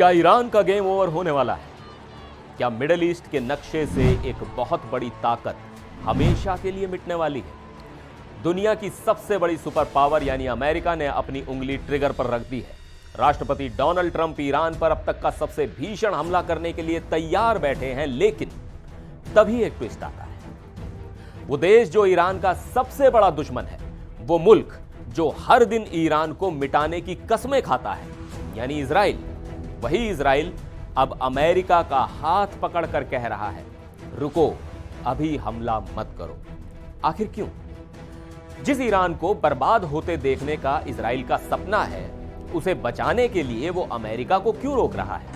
क्या ईरान का game over होने वाला है? क्या मिडिल ईस्ट के नक्शे से एक बहुत बड़ी ताकत हमेशा के लिए मिटने वाली है? दुनिया की सबसे बड़ी सुपर पावर यानी अमेरिका ने अपनी उंगली ट्रिगर पर रख दी है। राष्ट्रपति डोनाल्ड ट्रंप ईरान पर अब तक का सबसे भीषण हमला करने के लिए तैयार बैठे हैं, लेकिन तभी एक ट्विस्ट आता है। वो देश जो ईरान का सबसे बड़ा दुश्मन है, वो मुल्क जो हर दिन ईरान को मिटाने की कसमें खाता है, यानी इजराइल, वही इजराइल अब अमेरिका का हाथ पकड़कर कह रहा है, रुको, अभी हमला मत करो। आखिर क्यों? जिस ईरान को बर्बाद होते देखने का इजराइल का सपना है, उसे बचाने के लिए वो अमेरिका को क्यों रोक रहा है?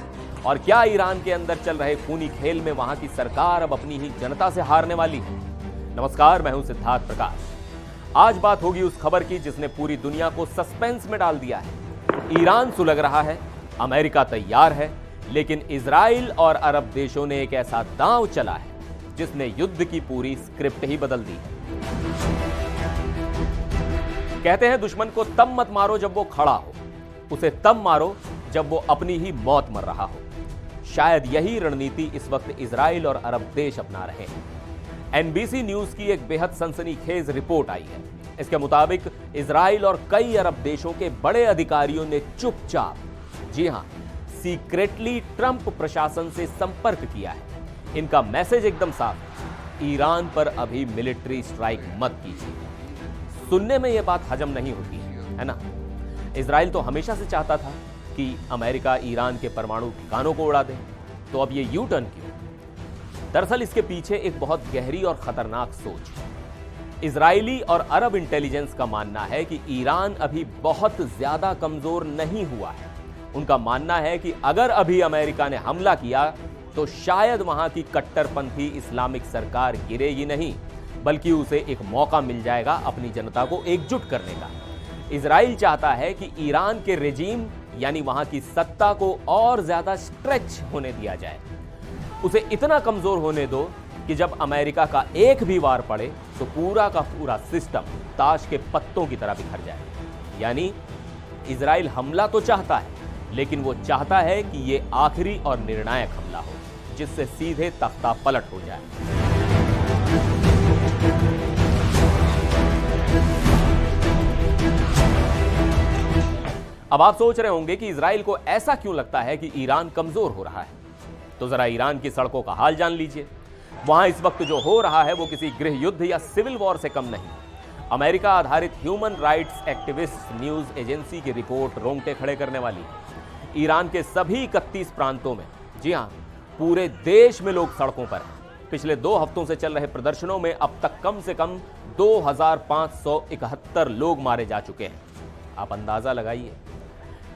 और क्या ईरान के अंदर चल रहे खूनी खेल में वहां की सरकार अब अपनी ही जनता से हारने वाली है? नमस्कार, मैं हूं सिद्धार्थ प्रकाश। आज बात होगी उस खबर की जिसने पूरी दुनिया को सस्पेंस में डाल दिया है। ईरान सुलग रहा है, अमेरिका तैयार है, लेकिन इजराइल और अरब देशों ने एक ऐसा दांव चला है जिसने युद्ध की पूरी स्क्रिप्ट ही बदल दी है। कहते हैं दुश्मन को तब मत मारो जब वो खड़ा हो, उसे तब मारो जब वो अपनी ही मौत मर रहा हो। शायद यही रणनीति इस वक्त इजराइल और अरब देश अपना रहे हैं। एनबीसी न्यूज की एक बेहद सनसनीखेज रिपोर्ट आई है। इसके मुताबिक इजराइल और कई अरब देशों के बड़े अधिकारियों ने चुपचाप, जी हां, सीक्रेटली ट्रंप प्रशासन से संपर्क किया है। इनका मैसेज एकदम साफ है, ईरान पर अभी मिलिट्री स्ट्राइक मत कीजिए। सुनने में यह बात हजम नहीं होती है ना? इजराइल तो हमेशा से चाहता था कि अमेरिका ईरान के परमाणु ठिकानों को उड़ा दे, तो अब ये यू टर्न क्यों? दरअसल इसके पीछे एक बहुत गहरी और खतरनाक सोच है। इजरायली और अरब इंटेलिजेंस का मानना है कि ईरान अभी बहुत ज्यादा कमजोर नहीं हुआ है। उनका मानना है कि अगर अभी अमेरिका ने हमला किया तो शायद वहां की कट्टरपंथी इस्लामिक सरकार गिरेगी नहीं, बल्कि उसे एक मौका मिल जाएगा अपनी जनता को एकजुट करने का। इजराइल चाहता है कि ईरान के रेजीम यानी वहां की सत्ता को और ज्यादा स्ट्रेच होने दिया जाए, उसे इतना कमजोर होने दो कि जब अमेरिका का एक भी वार पड़े तो पूरा का पूरा सिस्टम ताश के पत्तों की तरह बिखर जाए। यानी इजराइल हमला तो चाहता है, लेकिन वो चाहता है कि ये आखिरी और निर्णायक हमला हो, जिससे सीधे तख्ता पलट हो जाए। अब आप सोच रहे होंगे कि इजराइल को ऐसा क्यों लगता है कि ईरान कमजोर हो रहा है? तो जरा ईरान की सड़कों का हाल जान लीजिए। वहां इस वक्त जो हो रहा है वो किसी गृह युद्ध या सिविल वॉर से कम नहीं। अमेरिका आधारित human rights activist news agency की रिपोर्ट रोंगटे खड़े करने वाली है। ईरान के सभी 31 प्रांतों में, जी हां, पूरे देश में लोग सड़कों पर हैं। पिछले 2 हफ्तों से चल रहे प्रदर्शनों में अब तक कम से कम 2571 लोग मारे जा चुके हैं। आप अंदाजा लगाइए,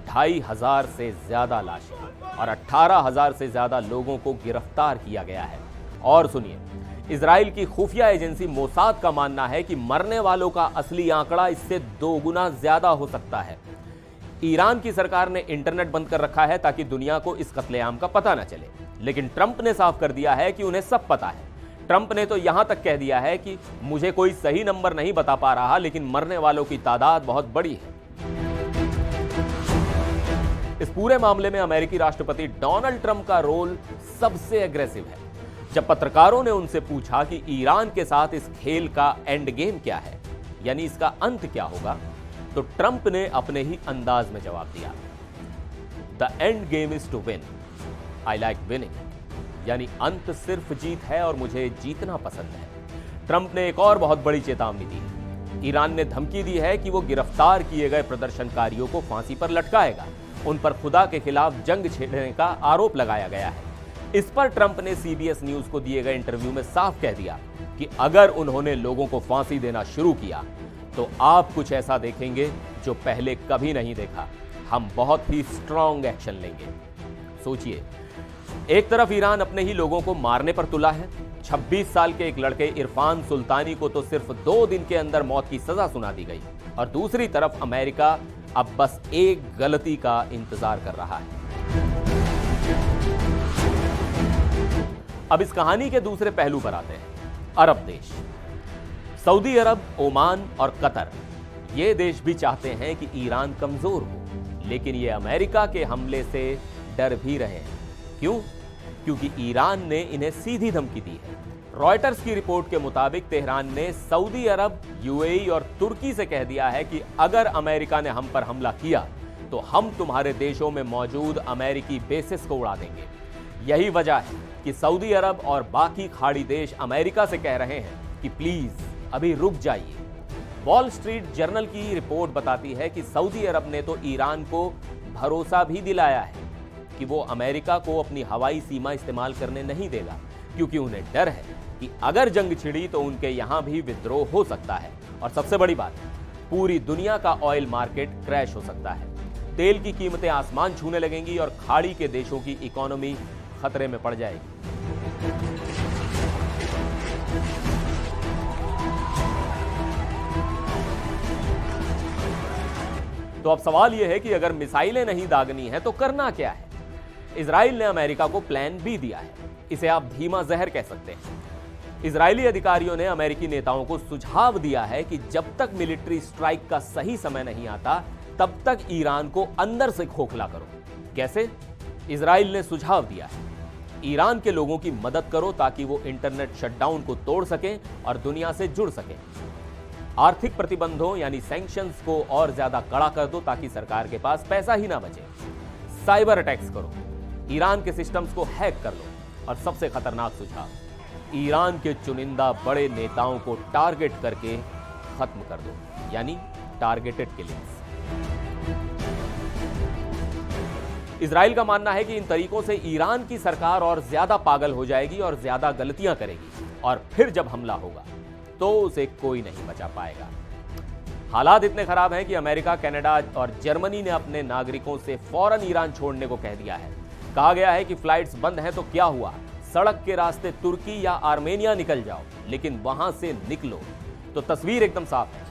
2500 से ज्यादा लाशें और 18,000 से ज्यादा लोगों को गिरफ्तार किया गया है। और सुनिए, इजराइल की खुफिया एजेंसी मोसाद का मानना है कि मरने वालों का असली आंकड़ा इससे 2 गुना ज्यादा हो सकता है। ईरान की सरकार ने इंटरनेट बंद कर रखा है ताकि दुनिया को इस कत्लेआम का पता न चले, लेकिन ट्रंप ने साफ कर दिया है कि उन्हें सब पता है। ट्रंप ने तो यहां तक कह दिया है कि मुझे कोई सही नंबर नहीं बता पा रहा, लेकिन मरने वालों की तादाद बहुत बड़ी है। इस पूरे मामले में अमेरिकी राष्ट्रपति डोनाल्ड ट्रंप का रोल सबसे एग्रेसिव है। जब पत्रकारों ने उनसे पूछा कि ईरान के साथ इस खेल का एंड गेम क्या है, यानी इसका अंत क्या होगा, तो ट्रंप ने अपने ही अंदाज में जवाब दिया, the end game is to win, I like winning, यानी अंत सिर्फ जीत है और मुझे जीतना पसंद है। ट्रंप ने एक और बहुत बड़ी चेतावनी दी है। ईरान ने धमकी दी है कि वो गिरफ्तार किए गए प्रदर्शनकारियों को फांसी पर लटकाएगा। उन पर खुदा के खिलाफ जंग छेड़ने का आरोप लगाया गया है। इस पर ट्रंप ने सीबीएस न्यूज को दिए गए इंटरव्यू में साफ कह दिया कि अगर उन्होंने लोगों को फांसी देना शुरू किया तो आप कुछ ऐसा देखेंगे जो पहले कभी नहीं देखा। हम बहुत ही स्ट्रांग एक्शन लेंगे। सोचिए, एक तरफ ईरान अपने ही लोगों को मारने पर तुला है। 26 साल के एक लड़के इरफान सुल्तानी को तो सिर्फ 2 दिन के अंदर मौत की सजा सुना दी गई, और दूसरी तरफ अमेरिका अब बस एक गलती का इंतजार कर रहा है। अब इस कहानी के दूसरे पहलू पर आते हैं। अरब देश, सऊदी अरब, ओमान और कतर, ये देश भी चाहते हैं कि ईरान कमजोर हो, लेकिन ये अमेरिका के हमले से डर भी रहे हैं। क्यों? क्योंकि ईरान ने इन्हें सीधी धमकी दी है। रॉयटर्स की रिपोर्ट के मुताबिक तेहरान ने सऊदी अरब, यूएई और तुर्की से कह दिया है कि अगर अमेरिका ने हम पर हमला किया तो हम तुम्हारे देशों में मौजूद अमेरिकी बेसिस को उड़ा देंगे। यही वजह है कि सऊदी अरब और बाकी खाड़ी देश अमेरिका से कह रहे हैं कि प्लीज अभी रुक जाइए। वॉल स्ट्रीट जर्नल की रिपोर्ट बताती है कि सऊदी अरब ने तो ईरान को भरोसा भी दिलाया है कि वो अमेरिका को अपनी हवाई सीमा इस्तेमाल करने नहीं देगा, क्योंकि उन्हें डर है कि अगर जंग छिड़ी तो उनके यहां भी विद्रोह हो सकता है। और सबसे बड़ी बात, पूरी दुनिया का ऑयल मार्केट क्रैश हो सकता है। तेल की कीमतें आसमान छूने लगेंगी और खाड़ी के देशों की इकोनॉमी खतरे में पड़ जाएगी। तो अब सवाल यह है कि अगर मिसाइलें नहीं दागनी है तो करना क्या है? इजराइल ने अमेरिका को प्लान बी दिया है। इसे आप धीमा जहर कह सकते हैं। इजरायली अधिकारियों ने अमेरिकी नेताओं को सुझाव दिया है कि जब तक मिलिट्री स्ट्राइक का सही समय नहीं आता तब तक ईरान को अंदर से खोखला करो। कैसे? इजराइल ने सुझाव दिया है, ईरान के लोगों की मदद करो ताकि वो इंटरनेट शटडाउन को तोड़ सकें और दुनिया से जुड़ सकें। आर्थिक प्रतिबंधों यानी सैंक्शंस को और ज्यादा कड़ा कर दो ताकि सरकार के पास पैसा ही ना बचे। साइबर अटैक्स करो, ईरान के सिस्टम्स को हैक कर लो। और सबसे खतरनाक सुझाव, ईरान के चुनिंदा बड़े नेताओं को टारगेट करके खत्म कर दो, यानी टारगेटेड किलिंग्स। इजराइल का मानना है कि इन तरीकों से ईरान की सरकार और ज्यादा पागल हो जाएगी और ज्यादा गलतियां करेगी, और फिर जब हमला होगा तो उसे कोई नहीं बचा पाएगा। हालात इतने खराब हैं कि अमेरिका, कनाडा और जर्मनी ने अपने नागरिकों से फौरन ईरान छोड़ने को कह दिया है। कहा गया है कि फ्लाइट्स बंद हैं तो क्या हुआ, सड़क के रास्ते तुर्की या आर्मेनिया निकल जाओ, लेकिन वहां से निकलो। तो तस्वीर एकदम साफ है,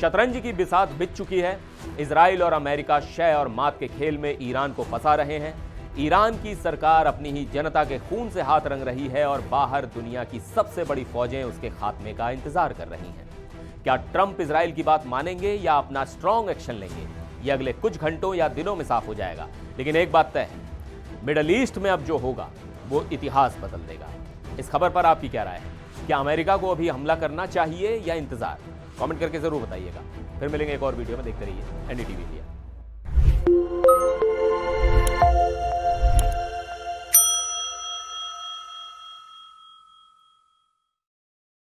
शतरंज की बिसात बिछ चुकी है। इजराइल और अमेरिका शय और मात के खेल में ईरान को फंसा रहे हैं। ईरान की सरकार अपनी ही जनता के खून से हाथ रंग रही है और बाहर दुनिया की सबसे बड़ी फौजें उसके खात्मे का इंतजार कर रही हैं। क्या ट्रंप इजराइल की बात मानेंगे या अपना स्ट्रॉन्ग एक्शन लेंगे, यह अगले कुछ घंटों या दिनों में साफ हो जाएगा। लेकिन एक बात तय है, मिडल ईस्ट में अब जो होगा वो इतिहास बदल देगा। इस खबर पर आपकी क्या राय है? क्या अमेरिका को अभी हमला करना चाहिए या इंतजार? कमेंट करके जरूर बताइएगा। फिर मिलेंगे एक और वीडियो में। देखते रहिए NDTV इंडिया।